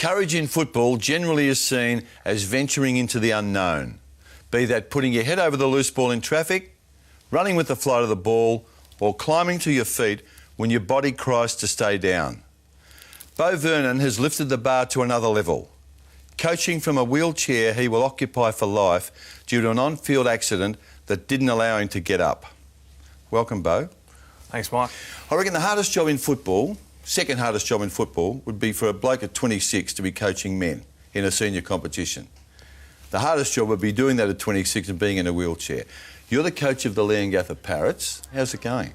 Courage in football generally is seen as venturing into the unknown, be that putting your head over the loose ball in traffic, running with the flight of the ball, or climbing to your feet when your body cries to stay down. Beau Vernon has lifted the bar to another level. Coaching from a wheelchair he will occupy for life due to an on-field accident that didn't allow him to get up. Welcome, Beau. Thanks, Mike. I reckon the hardest job in football, second hardest job in football, would be for a bloke at 26 to be coaching men in a senior competition. The hardest job would be doing that at 26 and being in a wheelchair. You're the coach of the Leongatha Parrots. How's it going?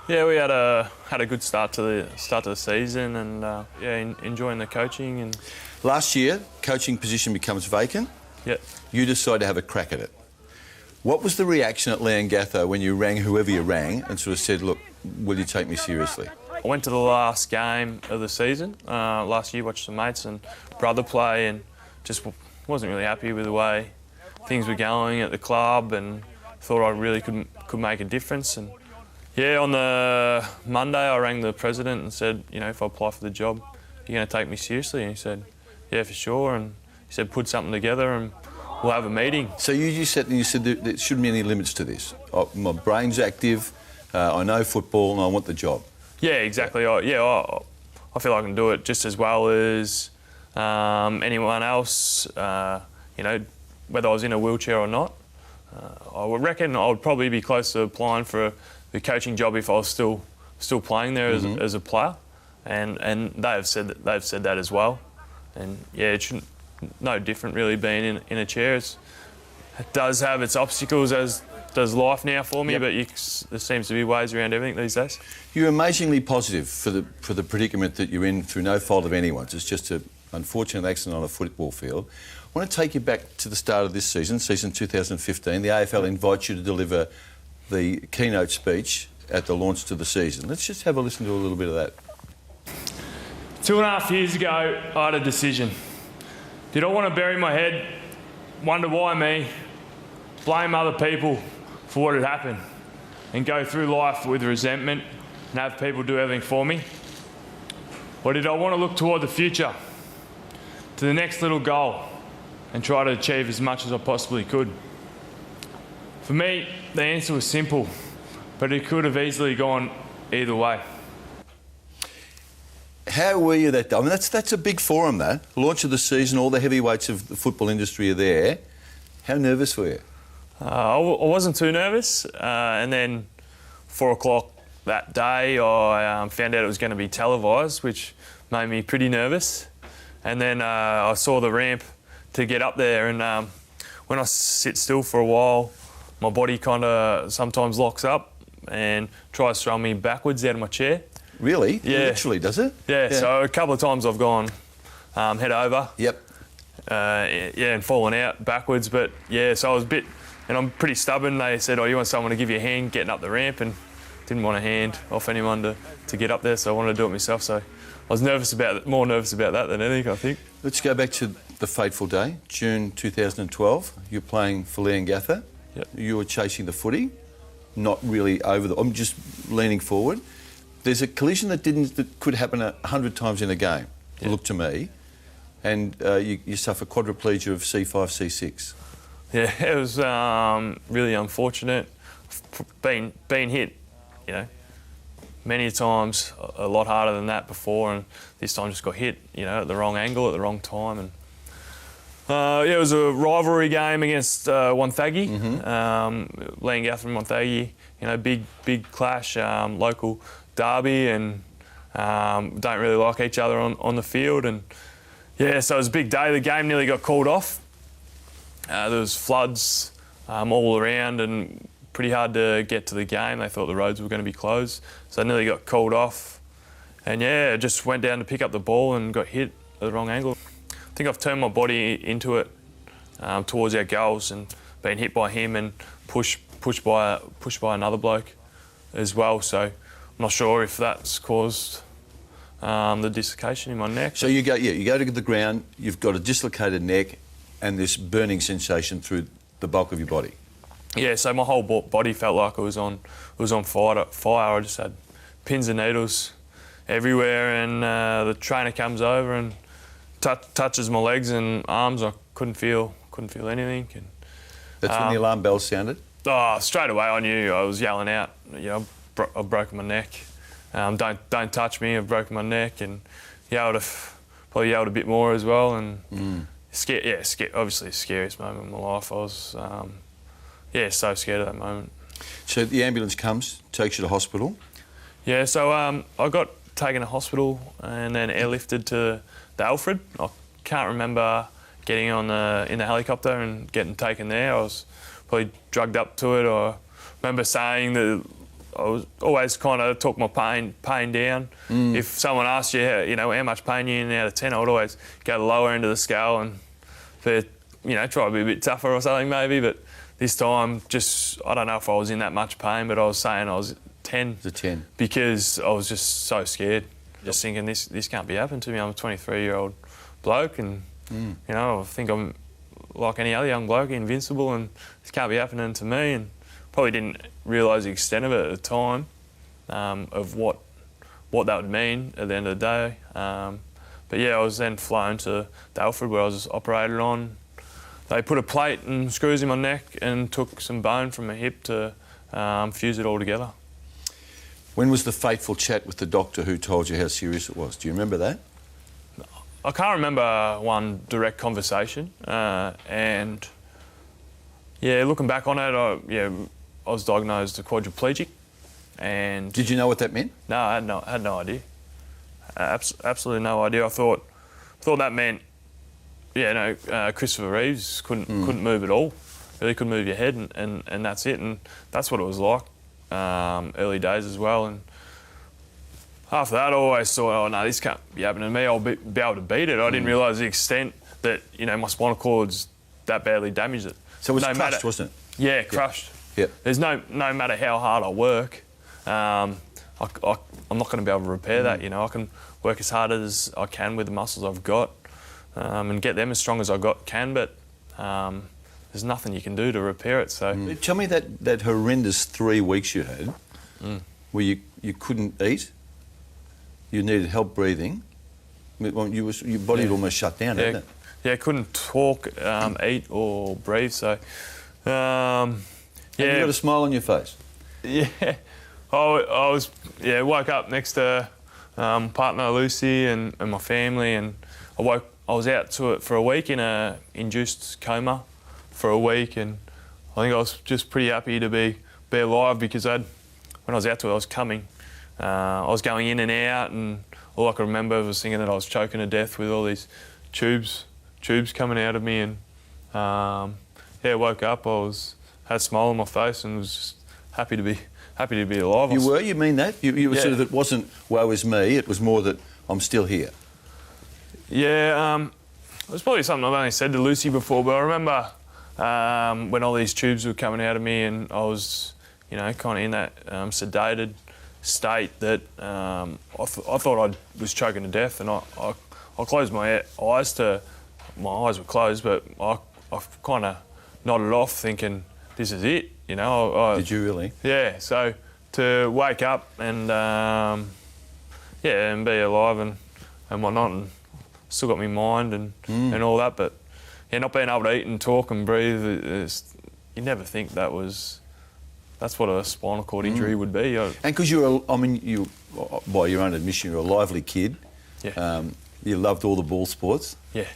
Yeah, we had a good start to the season, and enjoying the coaching. And last year, coaching position becomes vacant. Yep. You decide to have a crack at it. What was the reaction at Leongatha when you rang whoever you rang and sort of said, "Look, will you take me seriously?" I went to the last game of the season last year, watched some mates and brother play, and just wasn't really happy with the way things were going at the club, and thought I really could make a difference. And yeah, on the Monday I rang the president and said, you know, if I apply for the job, you're going to take me seriously? And he said, yeah, for sure. And he said, put something together and we'll have a meeting. So you said there shouldn't be any limits to this. My brain's active, I know football, and I want the job. Yeah, exactly. I feel I can do it just as well as anyone else. You know, whether I was in a wheelchair or not. I would reckon I would probably be close to applying for the coaching job if I was still playing there as a player, and they've said that as well. And yeah, it shouldn't no different really being in a chair. It does have its obstacles, as does life now for me. Yep. But there seems to be ways around everything these days. You're amazingly positive for the predicament that you're in through no fault of anyone's. It's just an unfortunate accident on a football field. I want to take you back to the start of this season 2015. The AFL invites you to deliver the keynote speech at the launch to the season. Let's just have a listen to a little bit of that. 2.5 years ago, I had a decision. Did I want to bury my head, wonder why me, blame other people for what had happened, and go through life with resentment and have people do everything for me? Or did I want to look toward the future, to the next little goal, and try to achieve as much as I possibly could? For me, the answer was simple, but it could have easily gone either way. How were you that day? I mean, that's a big forum, that. Launch of the season, all the heavyweights of the football industry are there. How nervous were you? I wasn't too nervous, and then 4 o'clock that day I found out it was going to be televised, which made me pretty nervous. And then I saw the ramp to get up there, and when I sit still for a while, my body kind of sometimes locks up and tries to throw me backwards out of my chair. Really? Yeah. Literally, does it? Yeah, so a couple of times I've gone head over. Yep. And fallen out backwards, but yeah, so I was a bit, and I'm pretty stubborn. They said, oh, you want someone to give you a hand getting up the ramp, and didn't want a hand off anyone to get up there, so I wanted to do it myself. So I was more nervous about that than anything, I think. Let's go back to the fateful day, June 2012. You're playing for Leongatha. Yep. You were chasing the footy, not really over I'm just leaning forward. There's a collision that could happen 100 times in a game, yep. Look to me, and you suffer quadriplegia of C5, C6. Yeah, it was really unfortunate. Being hit, you know, many times, a lot harder than that before, and this time just got hit, you know, at the wrong angle at the wrong time. And yeah, it was a rivalry game against Wonthaggi, Leongatha and Wonthaggi. You know, big clash, local derby, and don't really like each other on the field. And yeah, so it was a big day. The game nearly got called off. There was floods all around, and pretty hard to get to the game. They thought the roads were going to be closed, so I nearly got called off. And yeah, I just went down to pick up the ball and got hit at the wrong angle. I think I've turned my body into it towards our goals, and been hit by him and pushed by another bloke as well. So I'm not sure if that's caused the dislocation in my neck. So you go to the ground. You've got a dislocated neck and this burning sensation through the bulk of your body. Yeah, so my whole body felt like it was on fire. I just had pins and needles everywhere, and the trainer comes over and touches my legs and arms, I couldn't feel anything. And That's when the alarm bell sounded? straight away I knew. I was yelling out, I've broken my neck. Don't touch me, I've broken my neck. And probably yelled a bit more as well. And obviously the scariest moment of my life. I was, so scared at that moment. So the ambulance comes, takes you to hospital? Yeah, so I got taken to hospital and then airlifted to the Alfred. I can't remember getting in the helicopter and getting taken there. I was probably drugged up to it. I remember saying that I was always kind of took my pain down. If someone asked you, how much pain you're in out of 10, I would always go the lower end of the scale and try to be a bit tougher or something maybe. But this time, I don't know if I was in that much pain, but I was saying I was 10. It's a 10. Because I was just so scared. Just thinking this can't be happening to me. I'm a 23-year-old bloke and, I think I'm like any other young bloke, invincible, and this can't be happening to me. And probably didn't realise the extent of it at the time, of what that would mean at the end of the day. But I was then flown to the Alfred where I was operated on. They put a plate and screws in my neck and took some bone from my hip to fuse it all together. When was the fateful chat with the doctor who told you how serious it was? Do you remember that? I can't remember one direct conversation. Looking back on it, I was diagnosed a quadriplegic. And did you know what that meant? No, I had no idea. Absolutely no idea. I thought that meant, Christopher Reeves couldn't move at all. Really couldn't move your head, and that's it. And that's what it was like early days as well. And after that, I always thought, oh no, this can't be happening to me. I'll be able to beat it. I didn't realise the extent that my spinal cord's that badly damaged it. So it was crushed, wasn't it? Yeah, crushed. Yep. There's no matter how hard I work, I'm not going to be able to repair that. I can work as hard as I can with the muscles I've got and get them as strong as I can, but there's nothing you can do to repair it. So tell me that horrendous 3 weeks you had, where you couldn't eat, you needed help breathing. Your body had almost shut down, hadn't it? Yeah, couldn't talk, eat or breathe. So And you got a smile on your face. Yeah, I was woke up next to partner Lucy and my family, and I was out to it for a week in a induced coma for a week, and I think I was just pretty happy to be alive because when I was out to it, I was coming. I was going in and out, and all I could remember was thinking that I was choking to death with all these tubes coming out of me, and woke up. Had a smile on my face and was just happy to be alive. You were? You mean that? You were sort of, it wasn't woe is me, it was more that I'm still here. Yeah, it was probably something I've only said to Lucy before, but I remember when all these tubes were coming out of me and I was, kind of in that sedated state that I thought I was choking to death, and I closed my eyes my eyes were closed, but I kind of nodded off thinking, this is it, Did you really? Yeah, so to wake up and and be alive and whatnot, and still got my mind and all that, but not being able to eat and talk and breathe, you never think that's what a spinal cord injury would be. And because you by your own admission, you're a lively kid. Yeah. You loved all the ball sports. Yeah.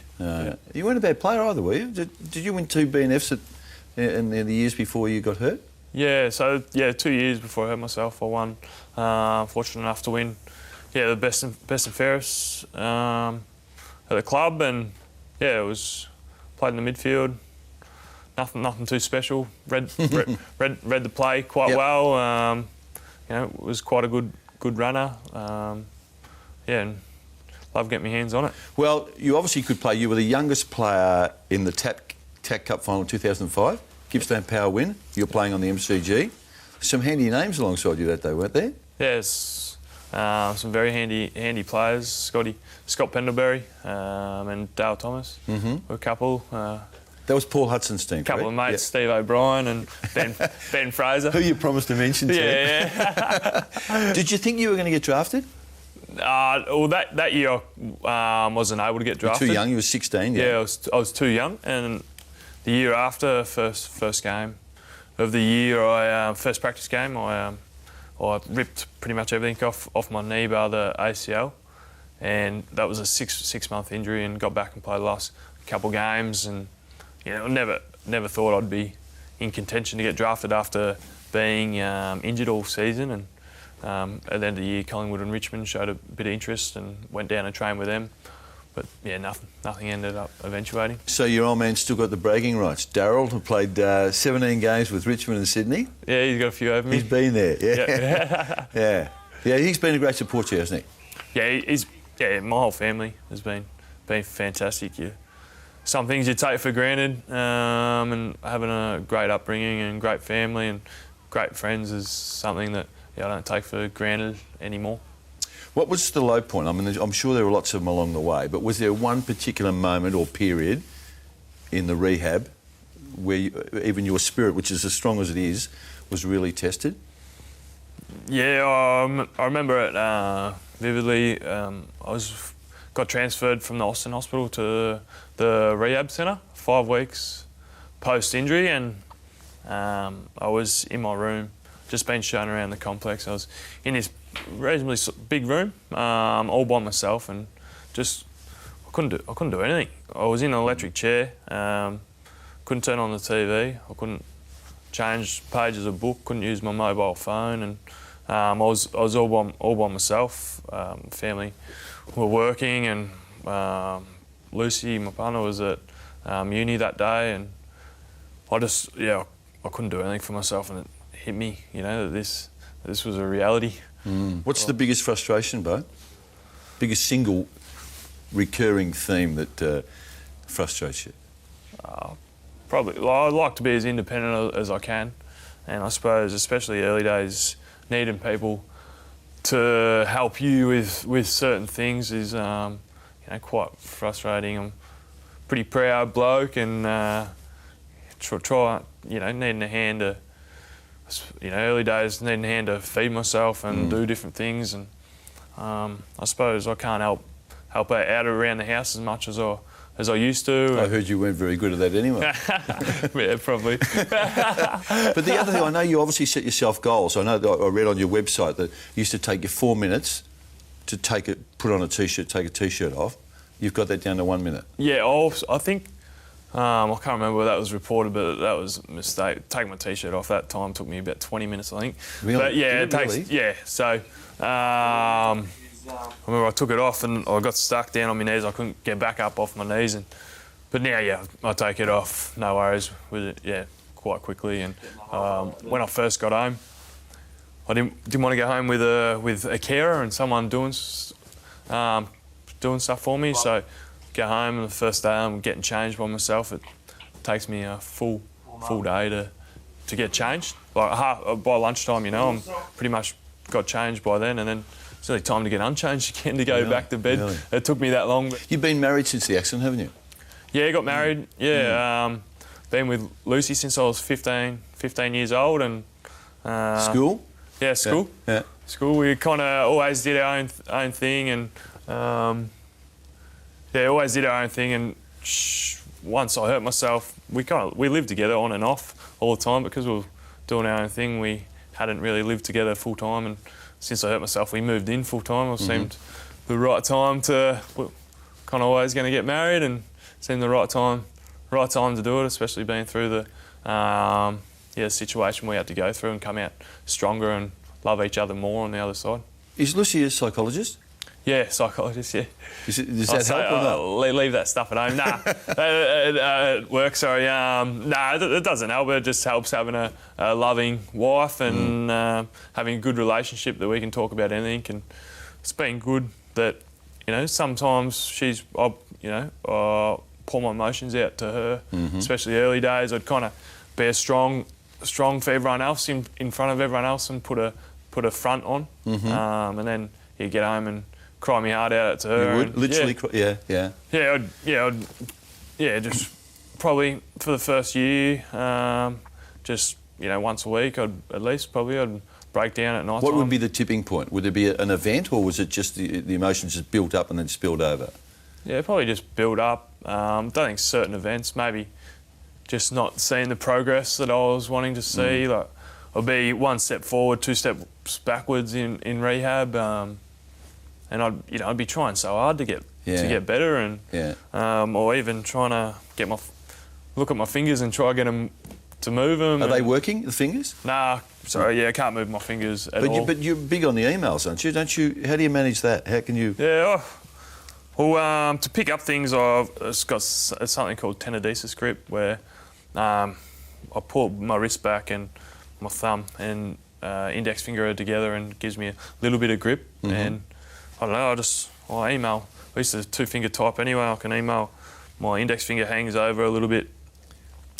You weren't a bad player either, were you? Did you win 2 BNFs in the years before you got hurt? Yeah, so 2 years before I hurt myself, I won. Fortunate enough to win, the best and fairest at the club, and it was played in the midfield. Nothing too special. Read the play quite well. Was quite a good runner. And love getting my hands on it. Well, you obviously could play. You were the youngest player in the TAC Cup final in 2005. Gippsland Power win. You're playing on the MCG. Some handy names alongside you that day, weren't there? Yes, some very handy players. Scott Pendlebury and Dale Thomas. Were a couple. That was Paul Hudson's team, couple of mates, Steve O'Brien and Ben Fraser. Who you promised to mention to. Yeah. Did you think you were going to get drafted? Well, that year I wasn't able to get You're drafted. too young. You were 16. Yeah, I was too young. And the year after, first game of the year, first practice game, I ripped pretty much everything off my knee bar the ACL, and that was a six-month injury, and got back and played the last couple games, and never thought I'd be in contention to get drafted after being injured all season. And at the end of the year, Collingwood and Richmond showed a bit of interest and went down and trained with them. But yeah, nothing ended up eventuating. So your old man still got the bragging rights. Darryl, who played 17 games with Richmond and Sydney. Yeah, he's got a few over me. He's been there, yeah. Yeah. Yeah, he's been a great support to you, hasn't he? Yeah, my whole family has been fantastic. Some things you take for granted, and having a great upbringing and great family and great friends is something that I don't take for granted anymore. What was the low point? I mean, I'm sure there were lots of them along the way, but was there one particular moment or period in the rehab where even your spirit, which is as strong as it is, was really tested? Yeah, I remember it vividly. Got transferred from the Austin Hospital to the rehab centre 5 weeks post-injury, and I was in my room, just been shown around the complex. I was in this reasonably big room, all by myself, and just I couldn't do anything. I was in an electric chair, couldn't turn on the TV, I couldn't change pages of book, couldn't use my mobile phone, and I was all by myself. Family were working, and Lucy, my partner, was at uni that day, and I couldn't do anything for myself, and it hit me, that this was a reality. What's the biggest frustration, Beau? Biggest single recurring theme that frustrates you? Probably, I'd like to be as independent as I can, and I suppose, especially early days, needing people to help you with certain things is quite frustrating. I'm a pretty proud bloke, and try needing a hand to, early days needing a hand to feed myself and do different things, and I suppose I can't help out around the house as much as I used to. I heard you weren't very good at that anyway. Yeah, probably. But the other thing, I know you obviously set yourself goals. I know that I read on your website that it used to take you 4 minutes to put on a T-shirt, take a T-shirt off. You've got that down to 1 minute. Yeah, I think, I can't remember where that was reported, but that was a mistake. Taking my T-shirt off that time took me about 20 minutes, I think. Really? But yeah, Did it takes. really? Yeah, so I remember I took it off and I got stuck down on my knees. I couldn't get back up off my knees, but now, yeah, I take it off, no worries with it. Yeah, quite quickly. And when I first got home, I didn't want to go home with a carer and someone doing stuff for me. So go home, and the first day I'm getting changed by myself. It takes me a full day to get changed. Like by lunchtime, I'm pretty much got changed by then, and then it's only time to get unchanged again to go back to bed. Really? It took me that long. But You've been married since the accident, haven't you? yeah, got married. Yeah, been with Lucy since I was 15 years old, and School? Yeah, school. Yeah. School. We kind of always did our own thing, and always did our own thing. And once I hurt myself, we lived together on and off all the time because we were doing our own thing. We hadn't really lived together full time, and since I hurt myself, we moved in full time. It seemed the right time we're kind of always going to get married, and seemed the right time to do it, especially being through the situation we had to go through and come out stronger and love each other more on the other side. Is Lucy a psychologist? Yeah, psychologist, yeah. Does that help or not? Leave that stuff at home. Nah, at work, sorry. It doesn't help. It just helps having a loving wife and having a good relationship that we can talk about anything. And it's been good that, sometimes I pour my emotions out to her, especially early days. I'd kind of be a strong for everyone else in front of everyone else and put a front on, and then you get home and cry my heart out to her. You would? Literally cry? Yeah. I'd just probably for the first year, just once a week, I'd breakdown at night. What would be the tipping point? Would there be an event, or was it just the emotions just built up and then spilled over? Yeah, probably just build up. Don't think certain events, maybe just not seeing the progress that I was wanting to see. Like, I'll be one step forward, two steps backwards in rehab, and I'd be trying so hard to get better, and or even trying to look at my fingers and try to get them to move them. Are they working, the fingers? Nah, sorry, I can't move my fingers at all. But you're big on the emails, aren't you? Don't you? How do you manage that? How can you? Yeah. Well, to pick up things, I've got something called tenodesis grip, where I pull my wrist back and my thumb and index finger are together, and gives me a little bit of grip. And I don't know, I email. I used to two-finger type anyway. I can email. My index finger hangs over a little bit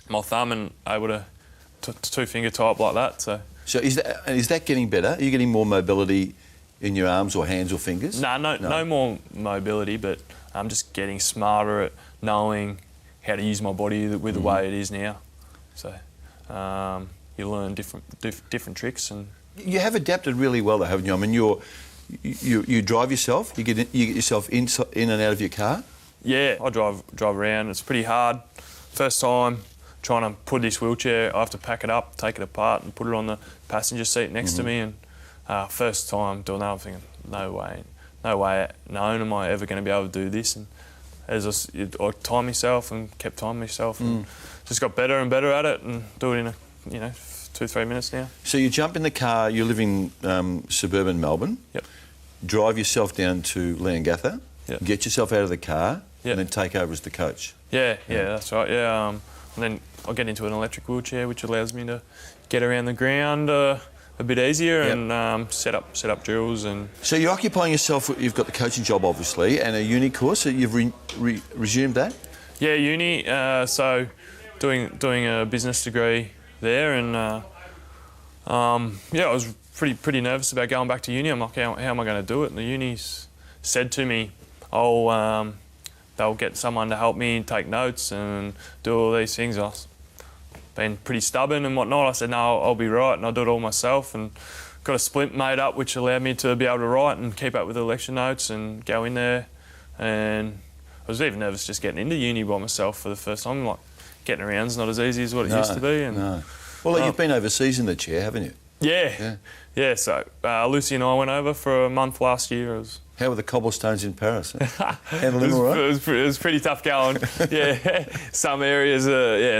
my thumb, and able to two-finger type like that. So is that getting better? Are you getting more mobility in your arms or hands or fingers? No more mobility, but I'm just getting smarter at knowing how to use my body with the way it is now. So you learn different tricks, and you have adapted really well, though, haven't you? I mean, you drive yourself. You get yourself in and out of your car. Yeah, I drive around. It's pretty hard. First time trying to put this wheelchair, I have to pack it up, take it apart, and put it on the passenger seat next to me. And first time doing that, I'm thinking, no way am I ever going to be able to do this. And as I timed myself and kept timing myself, and just got better and better at it, and do it in 2-3 minutes now. So you jump in the car. You live in suburban Melbourne. Yep. Drive yourself down to Leongatha. Yep. Get yourself out of the car. Yep. And then take over as the coach. Yeah, that's right. Yeah, and then I'll get into an electric wheelchair, which allows me to get around the ground a bit easier, and set up drills. And so you're occupying yourself. You've got the coaching job, obviously, and a uni course. So you've resumed that. Yeah, uni. So doing a business degree there, and I was pretty nervous about going back to uni. I'm like, how am I going to do it? And the uni's said to me, they'll get someone to help me take notes and do all these things. I've been pretty stubborn and whatnot. I said, no, I'll be right, and I'll do it all myself. And got a splint made up which allowed me to be able to write and keep up with the lecture notes and go in there. And I was even nervous just getting into uni by myself for the first time. Like, getting around's not as easy as what it used to be. And, Well, you've been overseas in the chair, haven't you? Yeah. So Lucy and I went over for a month last year. How were the cobblestones in Paris? Handling them all right? It was pretty tough going. Yeah, some areas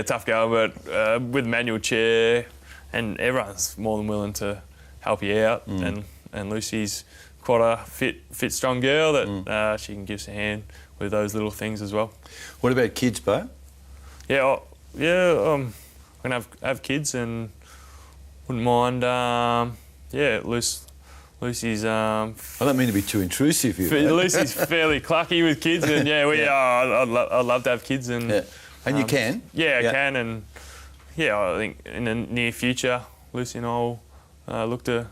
tough going, but with manual chair, and everyone's more than willing to help you out. And Lucy's quite a fit, strong girl that she can give us a hand with those little things as well. What about kids, Beau? I'm gonna have kids, and wouldn't mind. Lucy's. I don't mean to be too intrusive here. Lucy's fairly clucky with kids, and I'd love to have kids, and you can. Yeah, I can, and I think in the near future, Lucy and I will look to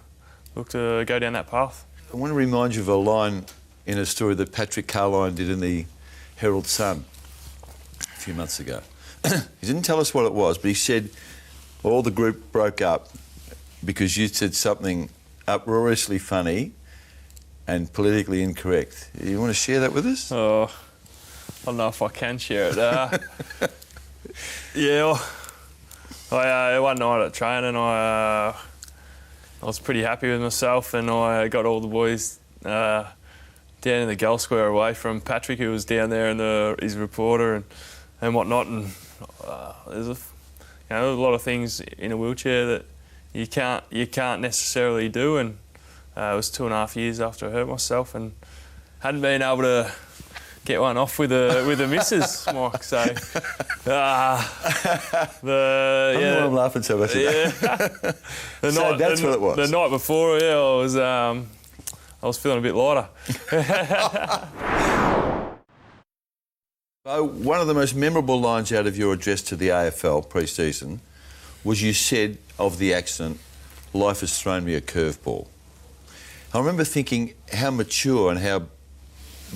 go down that path. I want to remind you of a line in a story that Patrick Carline did in the Herald Sun a few months ago. He didn't tell us what it was, but he said all the group broke up because you said something uproariously funny and politically incorrect. You want to share that with us? Oh, I don't know if I can share it. One night at training, I was pretty happy with myself, and I got all the boys down in the goal square away from Patrick, who was down there, and his reporter and whatnot. And there's a lot of things in a wheelchair that you can't necessarily do, and it was 2.5 years after I hurt myself, and hadn't been able to get one off with a missus, Mike. So I'm laughing so much. Yeah, That's what it was. The night before, I was feeling a bit lighter. So one of the most memorable lines out of your address to the AFL pre-season was you said of the accident, "Life has thrown me a curveball." I remember thinking how mature and how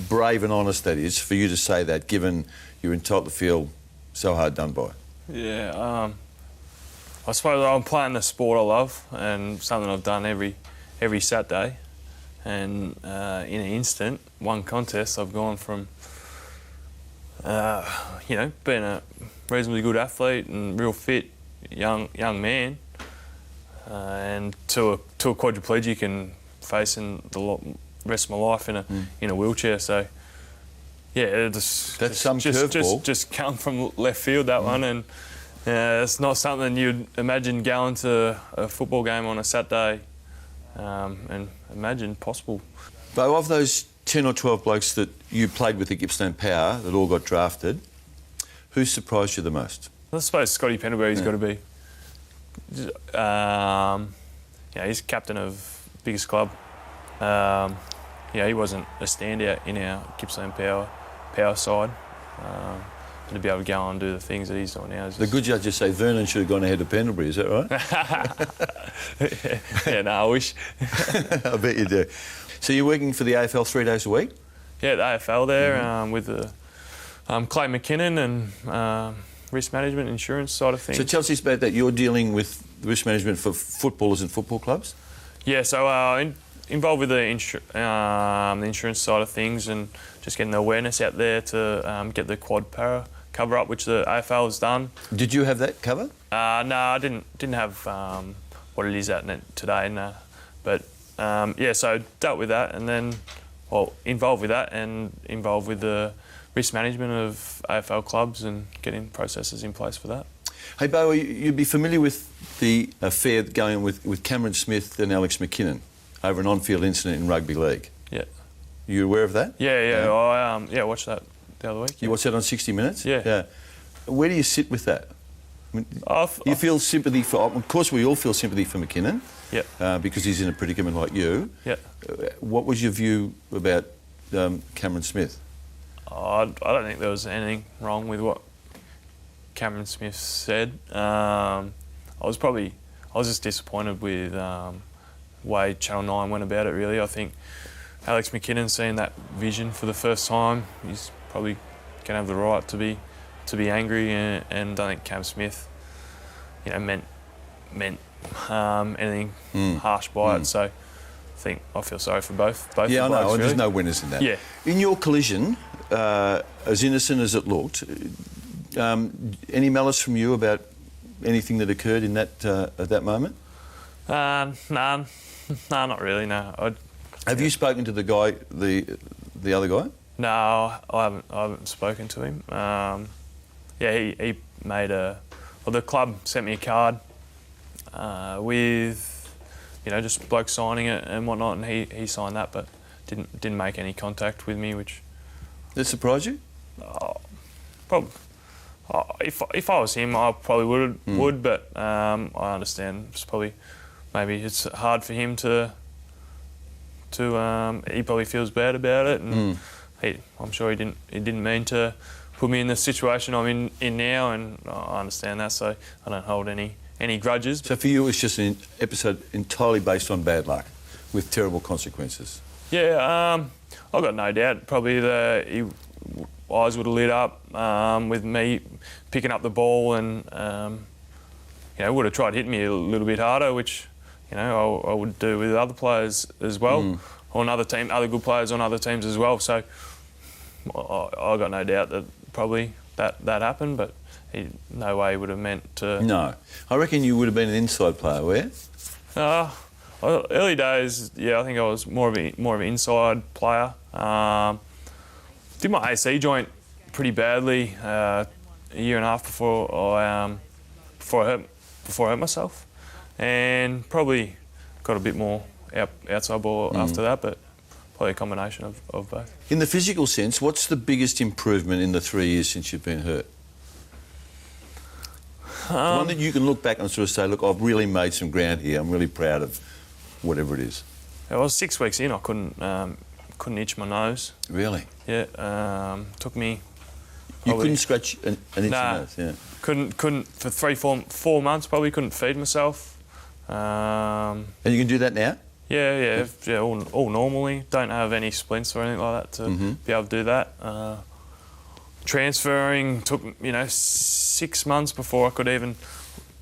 brave and honest that is for you to say that, given you're entitled to feel so hard done by. Yeah, I suppose I'm playing the sport I love and something I've done every Saturday. And in an instant, one contest, I've gone from, being a reasonably good athlete and real fit young man, and to a quadriplegic and facing the rest of my life in a wheelchair. So, yeah, That's some curveball. Just come from left field, that one, and it's not something you'd imagine going to a football game on a Saturday and imagine possible. But of those 10 or 12 blokes that you played with at Gippsland Power that all got drafted, who surprised you the most? I suppose Scotty Pendlebury's got to be. He's captain of biggest club. He wasn't a standout in our Gippsland Power side. And to be able to go on and do the things that he's doing now. The good judges say Vernon should have gone ahead of Pendlebury, is that right? I wish. I bet you do. So you're working for the AFL 3 days a week? Yeah, the AFL there with the Clay McKinnon and risk management, insurance side of things. So tell us about that. You're dealing with risk management for footballers and football clubs? Yeah, so involved with the insurance side of things and just getting the awareness out there to get the quad para cover up, which the AFL has done. Did you have that cover? No, I didn't have what it is at today, no. But so dealt with that and then, involved with that and involved with the risk management of AFL clubs and getting processes in place for that. Hey, Beau, you'd be familiar with the affair going with Cameron Smith and Alex McKinnon over an on-field incident in rugby league. Yeah. You aware of that? Yeah. I watched that the other week. You watched that on 60 Minutes? Yeah. Where do you sit with that? I mean, you feel sympathy for... Of course, we all feel sympathy for McKinnon. Yeah. Because he's in a predicament like you. Yeah. What was your view about Cameron Smith? I don't think there was anything wrong with what Cameron Smith said. I was just disappointed with the way Channel 9 went about it, really. I think Alex McKinnon seeing that vision for the first time, he's probably going to have the right to be angry, and I don't think Cam Smith, meant anything harsh by it. So I feel sorry for both. Yeah, I know. Blokes, really. There's no winners in that. Yeah. In your collision, as innocent as it looked, any malice from you about anything that occurred in that at that moment? No, not really. No. Have you spoken to the guy, the other guy? No, I haven't spoken to him. He made the club sent me a card with just bloke signing it and whatnot, and he signed that, but didn't make any contact with me, which. That surprised you? Probably. If I was him, I probably would, but I understand. Maybe it's hard for him to he probably feels bad about it, and I'm sure he didn't mean to put me in the situation I'm in now, and I understand that, so I don't hold any grudges. So for you, it's just an episode entirely based on bad luck, with terrible consequences. Yeah, I've got no doubt. Probably his eyes would have lit up with me picking up the ball, and would have tried hitting me a little bit harder, which I would do with other players as well, on other good players on other teams as well. So I got no doubt that probably that happened, but no way he would have meant to. No, I reckon you would have been an inside player, were you? Early days, I think I was more of an inside player. Did my AC joint pretty badly a year and a half before I hurt myself, and probably got a bit more outside ball after that, but probably a combination of both. In the physical sense, what's the biggest improvement in the 3 years since you've been hurt? One that you can look back and sort of say, look, I've really made some ground here. I'm really proud of whatever it is. I was 6 weeks in. I couldn't itch my nose. Really? Yeah. Took me. You couldn't scratch an itchy nose. Yeah. Couldn't for 4 months. Probably couldn't feed myself. And you can do that now? Yeah. All normally. Don't have any splints or anything like that to be able to do that. Transferring took 6 months before I could even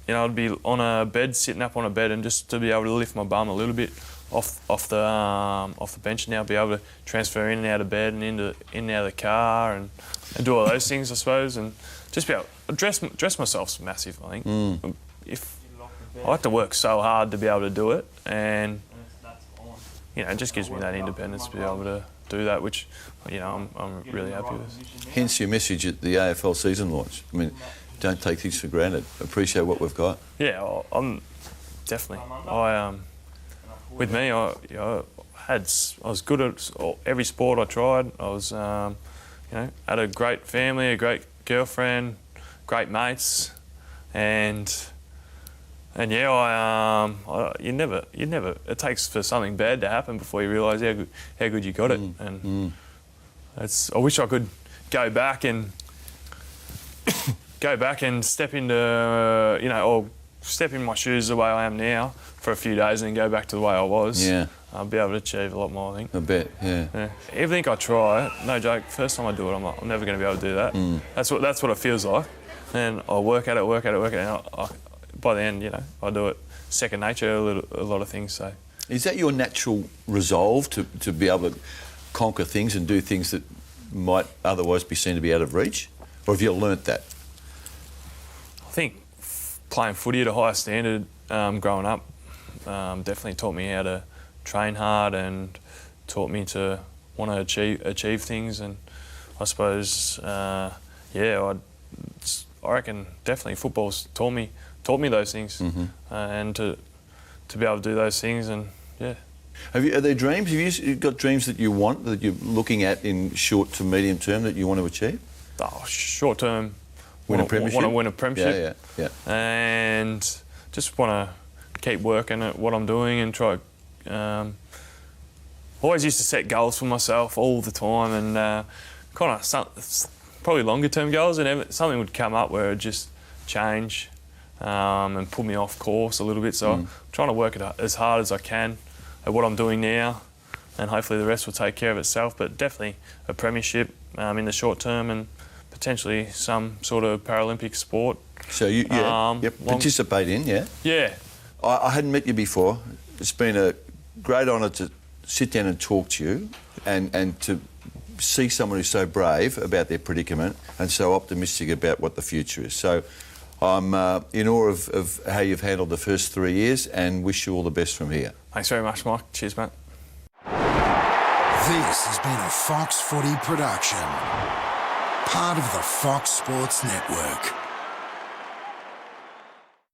I'd be on a bed, sitting up on a bed, and just to be able to lift my bum a little bit off the bench, and now be able to transfer in and out of bed and in and out of the car and do all those things, I suppose, and just be able to dress myself's massive, I think. If I like to work so hard to be able to do it, and it just gives me that independence to be able to do that, which I'm really happy with. Hence your message at the AFL season launch. I mean, don't take things for granted. Appreciate what we've got. Yeah, I'm definitely. With me, I was good at every sport I tried. I was, had a great family, a great girlfriend, great mates, and yeah, you never. It takes for something bad to happen before you realise how good you got it. And I wish I could go back and step into, or step in my shoes the way I am now for a few days and then go back to the way I was. Yeah. I'll be able to achieve a lot more, I think. I bet, yeah. Everything I try, no joke, first time I do it, I'm like, I'm never going to be able to do that. That's what it feels like. And I work at it, and by the end, I do it second nature, a lot of things. So, is that your natural resolve to be able to conquer things and do things that might otherwise be seen to be out of reach? Or have you learnt that? I think playing footy at a higher standard growing up definitely taught me how to train hard and taught me to want to achieve things. And I suppose, I reckon definitely football's taught me those things, and to be able to do those things, and yeah. Are there dreams? Have you got dreams that you want, that you're looking at in short to medium term that you want to achieve? Oh, short term. Win a premiership? Want to win a premiership. Yeah. And just want to keep working at what I'm doing and try. Always used to set goals for myself all the time, and kind of probably longer term goals, and something would come up where it would just change and pull me off course a little bit. So I'm trying to work as hard as I can at what I'm doing now, and hopefully the rest will take care of itself. But definitely a premiership in the short term, and potentially some sort of Paralympic sport. So you participate in, yeah? Yeah. I hadn't met you before. It's been a great honour to sit down and talk to you, and to see someone who's so brave about their predicament and so optimistic about what the future is. So I'm in awe of how you've handled the first 3 years, and wish you all the best from here. Thanks very much, Mike. Cheers, mate. This has been a Fox Footy production, part of the Fox Sports Network.